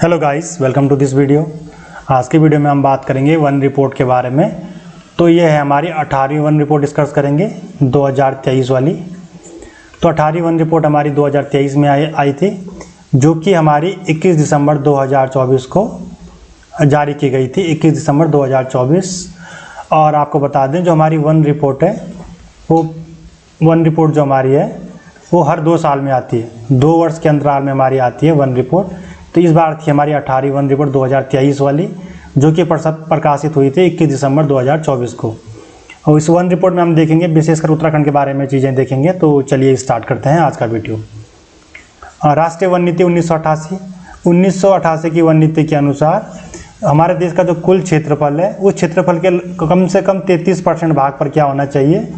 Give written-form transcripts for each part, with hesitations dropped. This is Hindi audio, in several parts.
Hello guys, welcome to this video. आज की वीडियो में हम बात करेंगे वन रिपोर्ट के बारे में। तो ये है हमारी 18वीं वन रिपोर्ट डिस्कस करेंगे 2023 वाली। तो 18वीं वन रिपोर्ट हमारी 2023 में आई थी, जो कि हमारी 21 दिसंबर 2024 को जारी की गई थी, 21 दिसंबर 2024। और आपको बता दें, जो हमारी वन रिपोर्ट है, वो वन रिपोर्ट जो हमारी है वो हर 2 साल में आती है, 2 वर्ष के अंतराल में हमारी आती है वन रिपोर्ट। तो इस बार थी हमारी 18वीं वन रिपोर्ट 2023 वाली, जो कि प्रकाशित हुई थी 21 दिसंबर 2024 को। और इस वन रिपोर्ट में हम देखेंगे विशेषकर उत्तराखंड के बारे में चीज़ें देखेंगे। तो चलिए स्टार्ट करते हैं आज का वीडियो। राष्ट्रीय वन नीति 1988 की वन नीति के अनुसार हमारे देश का जो कुल क्षेत्रफल है, उस क्षेत्रफल के कम से कम 33% भाग पर क्या होना चाहिए,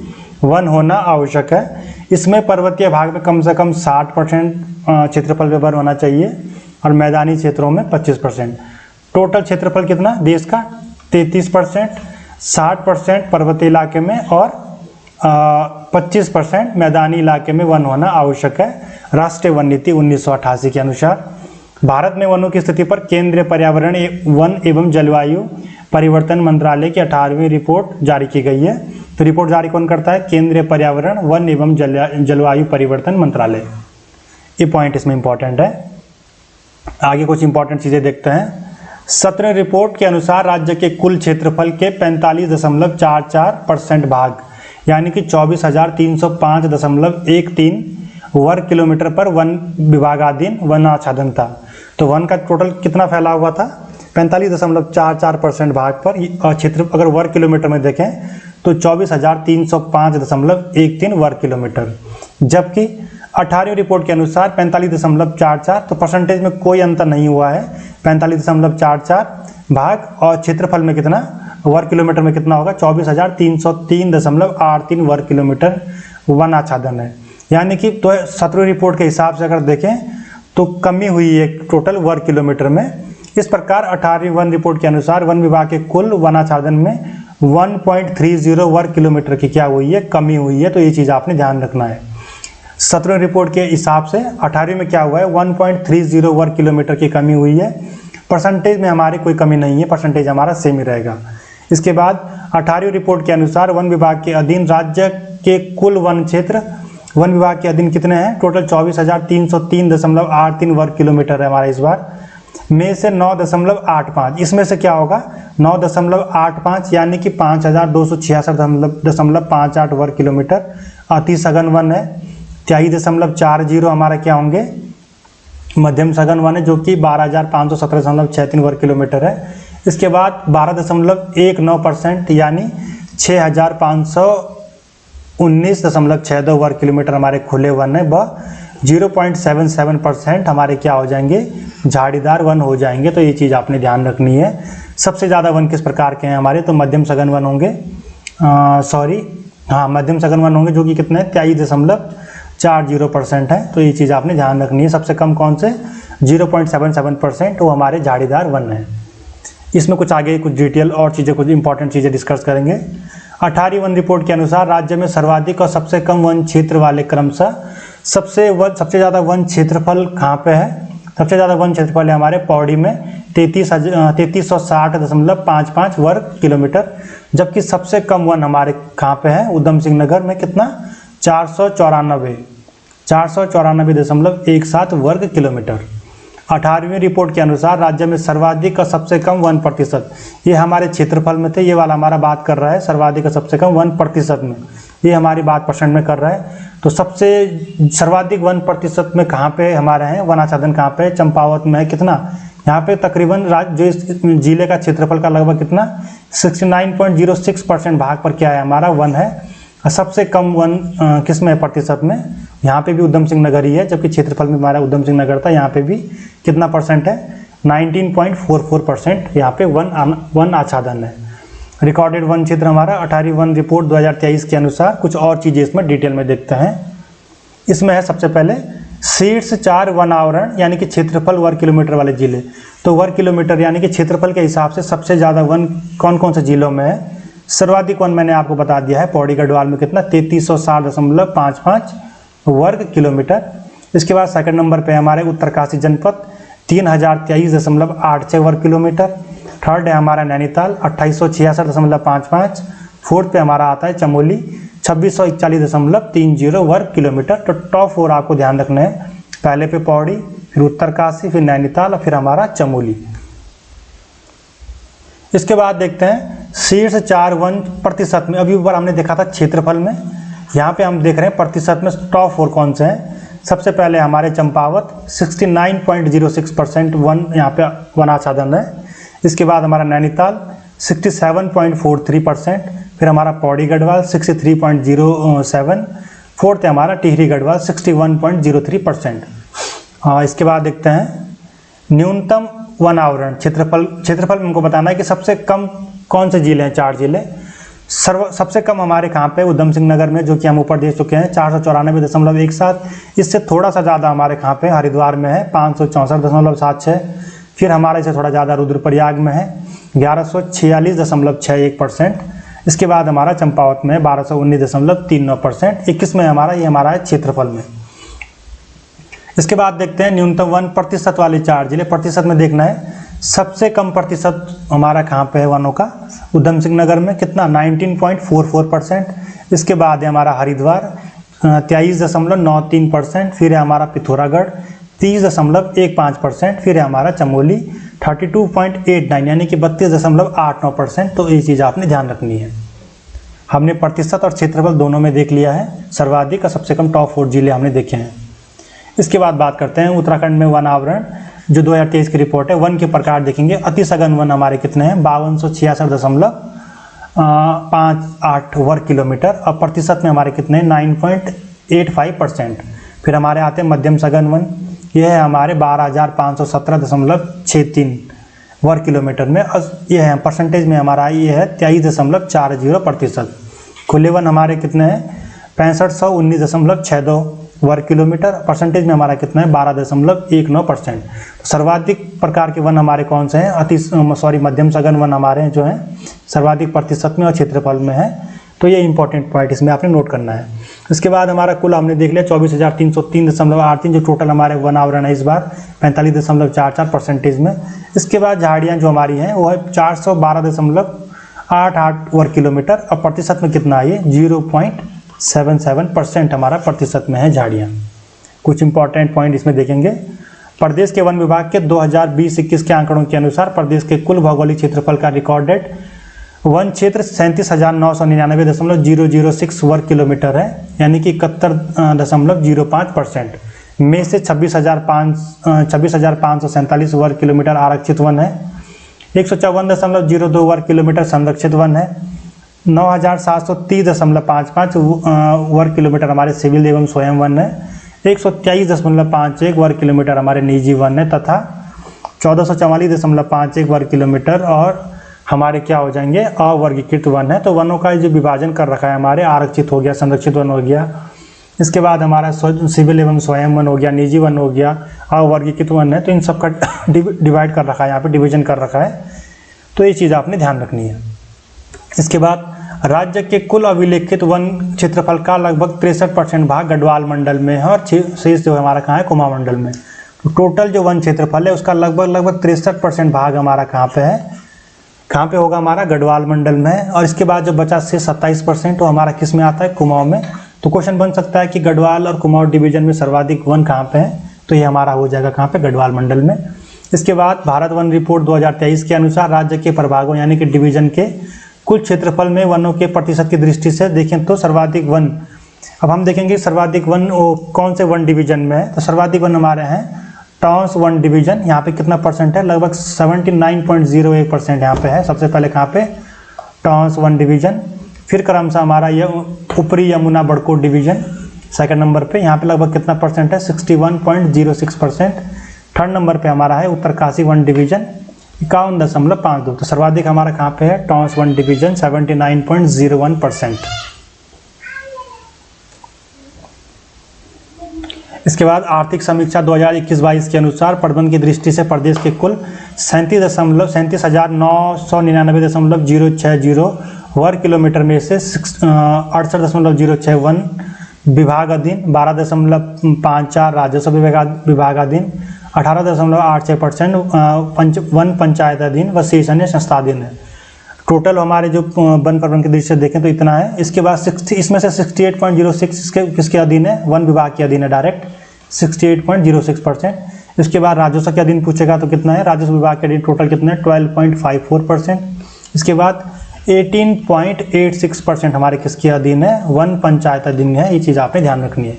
वन होना आवश्यक है। इसमें पर्वतीय भाग में कम से कम 60% क्षेत्रफल पे वन होना चाहिए और मैदानी क्षेत्रों में 25%। टोटल क्षेत्रफल कितना देश का 33%, 60% पर्वतीय इलाके में और 25% मैदानी इलाके में वन होना आवश्यक है, राष्ट्रीय वन नीति 1988 के अनुसार। भारत में वनों की स्थिति पर केंद्रीय पर्यावरण वन एवं जलवायु परिवर्तन मंत्रालय की 18वीं रिपोर्ट जारी की गई है। तो रिपोर्ट जारी कौन करता है? केंद्रीय पर्यावरण वन एवं जलवायु परिवर्तन मंत्रालय। ये पॉइंट इसमें इंपॉर्टेंट है। आगे कुछ इंपॉर्टेंट चीज़ें देखते हैं। 17 रिपोर्ट के अनुसार राज्य के कुल क्षेत्रफल के 45.44% भाग, यानी कि 24,305.13 वर्ग किलोमीटर पर वन विभागाधीन वन आच्छादन था। तो वन का टोटल कितना फैला हुआ था? 45.44% भाग पर। और क्षेत्र अगर वर्ग किलोमीटर में देखें तो 24,305.13 वर्ग किलोमीटर। जबकि 18वीं रिपोर्ट के अनुसार 45.44, तो परसेंटेज में कोई अंतर नहीं हुआ है। 45.44 भाग और क्षेत्रफल में कितना, वर्ग किलोमीटर में कितना होगा? 24,303.83 वर्ग किलोमीटर वन आच्छादन है। यानी कि तो 17वीं रिपोर्ट के हिसाब से अगर देखें तो कमी हुई है टोटल वर्ग किलोमीटर में। इस प्रकार 18वीं वन रिपोर्ट के अनुसार वन विभाग के कुल वनाच्छादन में 1.30 वर्ग किलोमीटर की क्या हुई है, कमी हुई है। तो ये चीज़ आपने ध्यान रखना है। 17वीं रिपोर्ट के हिसाब से 18वीं में क्या हुआ है, 1.30 वर्ग किलोमीटर की कमी हुई है। परसेंटेज में हमारी कोई कमी नहीं है, परसेंटेज हमारा सेम ही रहेगा। इसके बाद 18वीं रिपोर्ट के अनुसार वन विभाग के अधीन राज्य के कुल वन क्षेत्र वन विभाग के अधीन कितने हैं? टोटल 24,303.83 वर्ग किलोमीटर है हमारा इस बार, में से 9.85, इसमें से क्या होगा 9.85, यानी कि 5,266.58 वर्ग किलोमीटर अति सघन वन है। 23.40 हमारा क्या होंगे, मध्यम सघन वन है, जो कि 12,517.63 वर्ग किलोमीटर है। इसके बाद 12.19%, यानी 6,519.62 वर्ग किलोमीटर हमारे खुले वन है। व 0.77% हमारे क्या हो जाएंगे, झाड़ीदार वन हो जाएंगे। तो ये चीज़ आपने ध्यान रखनी है। सबसे ज़्यादा वन किस प्रकार के हैं हमारे? तो मध्यम सघन वन होंगे, मध्यम सघन वन होंगे, जो कि कितने 23.40% है। तो ये चीज़ आपने ध्यान रखनी है। सबसे कम कौन से? 0.77%, वो हमारे झाड़ीदार वन है। इसमें कुछ आगे कुछ डिटेल और चीज़ें, कुछ इंपॉर्टेंट चीज़ें डिस्कस करेंगे। 18वीं वन रिपोर्ट के अनुसार राज्य में सर्वाधिक और सबसे कम वन क्षेत्र वाले क्रमशः सबसे ज़्यादा वन क्षेत्रफल कहाँ पे है? सबसे ज़्यादा वन क्षेत्रफल है हमारे पौड़ी में 3360.55 वर्ग किलोमीटर। जबकि सबसे कम वन हमारे कहाँ पे है? उधम सिंह नगर में कितना? 494.17 वर्ग किलोमीटर। 18वीं रिपोर्ट के अनुसार राज्य में सर्वाधिक और सबसे कम 1%, ये हमारे क्षेत्रफल में थे। ये वाला हमारा बात कर रहा है सर्वाधिक और सबसे कम 1% में, ये हमारी बात परसेंट में कर रहा है। तो सबसे सर्वाधिक 1% में कहाँ पे हमारे हैं वन आच्छादन? कहाँ पे? चंपावत में है। कितना? यहाँ पे तकरीबन जो इस जिले का क्षेत्रफल का लगभग कितना 69.06% भाग पर क्या है हमारा वन है। सबसे कम वन किस में है प्रतिशत में? यहाँ पे भी उधम सिंह नगर ही है, जबकि क्षेत्रफल में हमारा उधम सिंह नगर था। यहाँ पे भी कितना परसेंट है? 19.44% यहाँ पे वन आच्छादन है। रिकॉर्डेड वन क्षेत्र हमारा 18वीं वन रिपोर्ट 2023 के अनुसार। कुछ और चीज़ें इसमें डिटेल में देखते हैं। इसमें है सबसे पहले शीर्ष 4 वन आवरण, यानी कि क्षेत्रफल वर्ग किलोमीटर वाले जिले। तो वर्ग किलोमीटर यानी कि क्षेत्रफल के हिसाब से सबसे ज़्यादा वन कौन कौन से जिलों में है? सर्वाधिक वन मैंने आपको बता दिया है, पौड़ी गढ़वाल में कितना 3360.55 वर्ग किलोमीटर। इसके बाद सेकंड नंबर पे हमारे उत्तरकाशी जनपद 3023.86 वर्ग किलोमीटर। थर्ड है हमारा नैनीताल 2866.55। फोर्थ पे हमारा आता है चमोली 2641.30 वर्ग किलोमीटर। तो टॉप 4 आपको ध्यान रखना है, पहले पे पौड़ी, फिर उत्तरकाशी, फिर नैनीताल और फिर हमारा चमोली। इसके बाद देखते हैं शीर्ष 4 वन प्रतिशत में। अभी ऊपर हमने देखा था क्षेत्रफल में, यहाँ पे हम देख रहे हैं प्रतिशत में टॉप 4 कौन से हैं। सबसे पहले हमारे चंपावत 69.06% वन यहाँ पे वन आच्छादन है। इसके बाद हमारा नैनीताल 67.43%, फिर हमारा पौड़ी गढ़वाल 63.07, फोर्थ है हमारा टिहरी गढ़वाल 61.03%। इसके बाद देखते हैं न्यूनतम वन आवरण क्षेत्रफल में हमको बताना है कि सबसे कम कौन से जिले हैं। 4 जिले सबसे कम हमारे कहाँ पे उधम सिंह नगर में, जो कि हम ऊपर देख चुके हैं 494.17। इससे थोड़ा सा ज़्यादा हमारे कहाँ पे हरिद्वार में है 564.76। फिर हमारा इससे थोड़ा ज़्यादा रुद्रप्रयाग में है 1146.61%। इसके बाद हमारा चंपावत में 1219.39%। 21 में हमारा ये हमारा है क्षेत्रफल में। इसके बाद देखते हैं न्यूनतम 1% वाले 4 जिले। प्रतिशत में देखना है सबसे कम प्रतिशत हमारा कहाँ पे है वनों का, उधम सिंह नगर में कितना 19.44%। इसके बाद है हमारा हरिद्वार 23.93%। फिर है हमारा पिथौरागढ़ 30.15%। फिर है हमारा चमोली 32.89 यानी कि 32.89%। तो ये चीज़ आपने ध्यान रखनी है। हमने प्रतिशत और क्षेत्रफल दोनों में देख लिया है, सर्वाधिक और सबसे कम टॉप 4 जिले हमने देखे हैं। इसके बाद बात करते हैं उत्तराखंड में वन आवरण, जो 2023 की रिपोर्ट है। वन के प्रकार देखेंगे, अति सघन वन हमारे कितने हैं 5266.58 वर्ग किलोमीटर। और प्रतिशत में हमारे कितने 9.85%। फिर हमारे आते हैं मध्यम सघन वन, ये है हमारे 12,517.63 वर्ग किलोमीटर में। ये है परसेंटेज में हमारा ये है 23.40%। खुले वन हमारे कितने हैं 6519.62 वर्ग किलोमीटर। परसेंटेज में हमारा कितना है 12.19%। सर्वाधिक प्रकार के वन हमारे कौन से हैं मध्यम सघन वन हमारे हैं जो हैं सर्वाधिक प्रतिशत में और क्षेत्रफल में है। तो ये इंपॉर्टेंट पॉइंट इसमें आपने नोट करना है। इसके बाद हमारा कुल हमने देख लिया 24,303.83 जो टोटल हमारे वन आवरण है इस बार 45.44% में। इसके बाद झाड़ियाँ जो हमारी हैं वो है 412.88 वर्ग किलोमीटर। और प्रतिशत में कितना है ये 0.77% हमारा प्रतिशत में है झाड़ियाँ। कुछ इंपॉर्टेंट पॉइंट इसमें देखेंगे। प्रदेश के वन विभाग के 2020-21 के आंकड़ों के अनुसार प्रदेश के कुल भौगोलिक क्षेत्रफल का रिकॉर्डेड वन क्षेत्र 37,999.006 वर्ग किलोमीटर है, यानी कि 71.05%। में से 26,547 वर्ग किलोमीटर आरक्षित वन है, 154.02 वर्ग किलोमीटर संरक्षित वन है, 9,730.55 वर्ग किलोमीटर हमारे सिविल एवं स्वयं वन है, 123.51 वर्ग किलोमीटर हमारे निजी वन है तथा 1444.51 वर्ग किलोमीटर और हमारे क्या हो जाएंगे अवर्गीकृत वन है। तो वनों का जो विभाजन कर रखा है हमारे आरक्षित हो गया, संरक्षित वन हो गया, इसके बाद हमारा सिविल एवं स्वयं वन हो गया, निजी वन हो गया, अवर्गीकृत वन है। तो इन सब का डिवाइड कर रखा है, यहाँ पे डिवीजन कर रखा है। तो ये चीज़ आपने ध्यान रखनी है। इसके बाद राज्य के कुल अभिलेखित वन क्षेत्रफल का लगभग 63% भाग गढ़वाल मंडल में है और शेष जो हमारा कहाँ है कुमाऊं मंडल में। तो टोटल जो वन क्षेत्रफल है उसका लगभग 63% भाग हमारा कहाँ पे है, कहाँ पे होगा हमारा गढ़वाल मंडल में। और इसके बाद जो बचा से 27% वो हमारा किस में आता है कुमाऊं में। तो क्वेश्चन बन सकता है कि गढ़वाल और कुमाऊं डिवीजन में सर्वाधिक वन कहाँ पे है, तो ये हमारा हो जाएगा कहाँ पे गढ़वाल मंडल में। इसके बाद भारत वन रिपोर्ट 2023 के अनुसार राज्य के प्रभागों यानी कि डिवीजन के कुल क्षेत्रफल में वनों के प्रतिशत की दृष्टि से देखें तो सर्वाधिक वन, अब हम देखेंगे सर्वाधिक वन कौन से वन डिवीजन में है। तो सर्वाधिक वन हमारे हैं टाउन्स वन डिवीजन, यहाँ पे कितना परसेंट है लगभग 79.01% यहाँ पे है। सबसे पहले कहाँ पे टाउन्स वन डिवीजन, फिर क्रमशः हमारा ये ऊपरी Yamuna Barkot division second number पे, यहाँ पे लगभग कितना परसेंट है 61.06%। थर्ड नंबर पे हमारा है उत्तरकाशी वन डिवीजन 51.52। तो सर्वाधिक हमारा कहाँ पे है टाउन्स वन डिवीजन 79.01%। इसके बाद आर्थिक समीक्षा 2021-22 के अनुसार प्रबंधन की दृष्टि से प्रदेश के कुल 37,999.060 वर्ग किलोमीटर में से 68.06 वन विभागाधीन, 12.54 राजस्व विभागाधीन 18.86% वन पंचायताधीन व शेष अन्य संस्थाधीन है। टोटल हमारे जो वन प्रबंधन के दृष्टि से देखें तो इतना है। इसके बाद 60 इसमें से 68.06 किसके अधीन है, वन विभाग के अधीन है डायरेक्ट 68.06%। इसके बाद राजस्व के अधीन पूछेगा तो कितना है, राजस्व विभाग के अधीन टोटल कितना है 12.54%। इसके बाद 18.86% हमारे किसके अधीन है, वन पंचायत अधीन है। ये चीज़ आपने ध्यान रखनी है।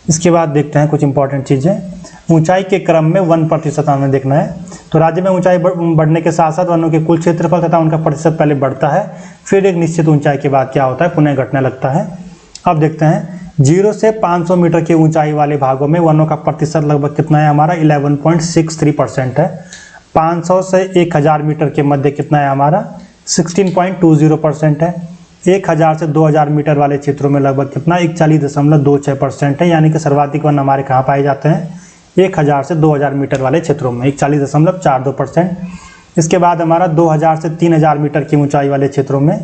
इसके बाद देखते हैं कुछ इंपॉर्टेंट चीज़ें। ऊंचाई के क्रम में 1% हमें देखना है। तो राज्य में ऊंचाई बढ़ने के साथ साथ वनों के कुल क्षेत्रफल तथा उनका प्रतिशत पहले बढ़ता है, फिर एक निश्चित ऊंचाई के बाद क्या होता है, पुनः घटने लगता है। अब देखते हैं 0 से 500 मीटर की ऊंचाई वाले भागों में वनों का प्रतिशत लगभग कितना है हमारा 11.63% है। 500 से 1000 मीटर के मध्य कितना है हमारा 16.20% है। 1000 से 2000 मीटर वाले क्षेत्रों में लगभग कितना 41.26% है। यानी कि सर्वाधिक वन हमारे कहाँ पाए जाते हैं, 1000 से 2000 मीटर वाले क्षेत्रों में 41.42%। इसके बाद हमारा 2000 से 3000 मीटर की ऊंचाई वाले क्षेत्रों में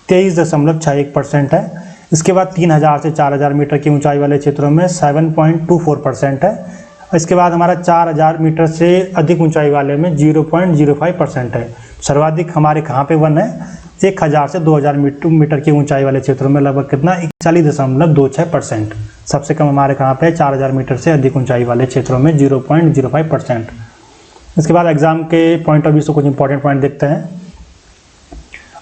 23.61% है। इसके बाद 3000 से 4000 मीटर की ऊंचाई वाले क्षेत्रों में 7.24% है। इसके बाद हमारा 4000 मीटर से अधिक ऊंचाई वाले में 0.05% है। सर्वाधिक हमारे कहाँ पे वन है, 1000 से 2000 मीटर की ऊंचाई वाले क्षेत्रों में लगभग कितना 41.26%। सबसे कम हमारे कहाँ पे 4000 मीटर से अधिक ऊंचाई वाले क्षेत्रों में 0.05%। इसके बाद एग्जाम के पॉइंट ऑफ व्यू से कुछ इंपॉर्टेंट पॉइंट देखते हैं।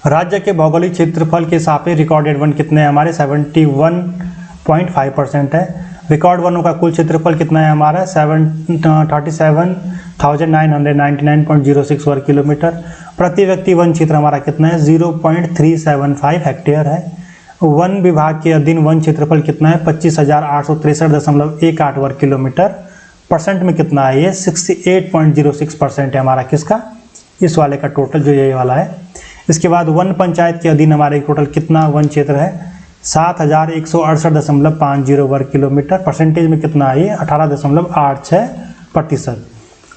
राज्य के भौगोलिक क्षेत्रफल के सापेक्ष रिकॉर्डेड वन कितने हैं हमारे 71.5% है। रिकॉर्ड वनों का कुल क्षेत्रफल कितना है हमारा 37,999.06 वर्ग किलोमीटर। प्रति व्यक्ति वन क्षेत्र हमारा कितना है 0.375 हेक्टेयर है। वन विभाग के अधीन वन क्षेत्रफल कितना है 25,863.18 वर्ग किलोमीटर। परसेंट में कितना है ये 68.06% है हमारा किसका, इस वाले का टोटल जो ये वाला है। इसके बाद वन पंचायत के अधीन हमारे टोटल कितना वन क्षेत्र है 7168.50 वर्ग किलोमीटर। परसेंटेज में कितना है ये 18.86%।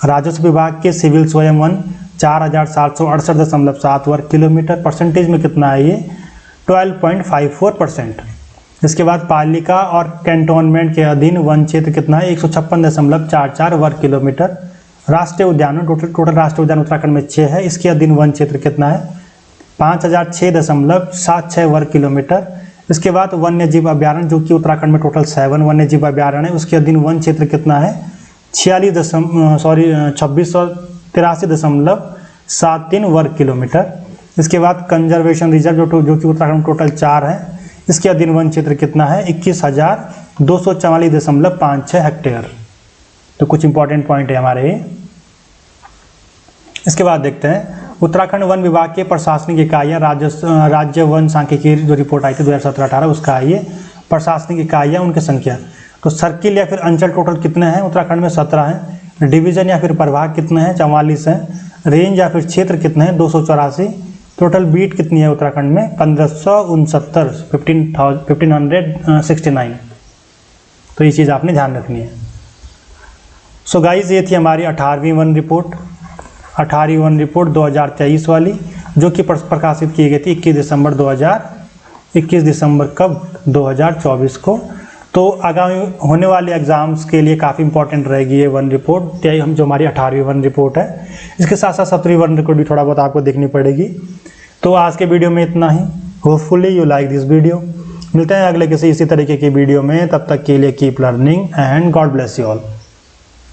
राजस्व विभाग के सिविल स्वयं वन 4768.7 वर्ग किलोमीटर। परसेंटेज में कितना है ये 12.54%। इसके बाद पालिका और कैंटोनमेंट के अधीन वन क्षेत्र कितना है 156.44 वर्ग किलोमीटर। राष्ट्रीय उद्यान टोटल राष्ट्रीय उद्यान उत्तराखंड में 6 है। इसके अधीन वन क्षेत्र कितना है 5006.76 वर्ग किलोमीटर। इसके बाद वन्य जीव अभ्यारण्य जो कि उत्तराखंड में टोटल 7 वन्य जीव अभ्यारण्य है, उसके अधीन वन क्षेत्र कितना है 2683.73 वर्ग किलोमीटर। इसके बाद कंजर्वेशन रिजर्व जो कि उत्तराखंड में टोटल 4 है, इसके अधीन वन क्षेत्र कितना है 21,244.56 हेक्टेयर। तो कुछ इंपॉर्टेंट पॉइंट है हमारे। इसके बाद देखते हैं उत्तराखंड वन विभाग के प्रशासनिक इकाइयाँ राज्य वन सांख्यिकी जो रिपोर्ट आई थी 2017-18 उसका है ये प्रशासनिक इकाइयाँ उनकी संख्या। तो सर्किल या फिर अंचल टोटल कितने हैं उत्तराखंड में 17 हैं। डिवीजन या फिर प्रभाग कितने हैं 44 हैं। रेंज या फिर क्षेत्र कितने हैं 284। टोटल बीट कितनी है उत्तराखंड में 1569। तो ये चीज़ आपने ध्यान रखनी है। सो गाइज ये थी हमारी 18वीं वन रिपोर्ट 2023 वाली, जो कि प्रकाशित की गई थी 21 दिसंबर कब 2024 को। तो आगामी होने वाले एग्जाम्स के लिए काफ़ी इंपॉर्टेंट रहेगी ये वन रिपोर्ट। हम जो हमारी 18वीं वन रिपोर्ट है, इसके साथ साथ 17वीं वन रिपोर्ट भी थोड़ा बहुत आपको देखनी पड़ेगी। तो आज के वीडियो में इतना ही। Hopefully you like this video. मिलते हैं अगले किसी इसी तरीके की वीडियो में, तब तक के लिए keep learning and God bless you all.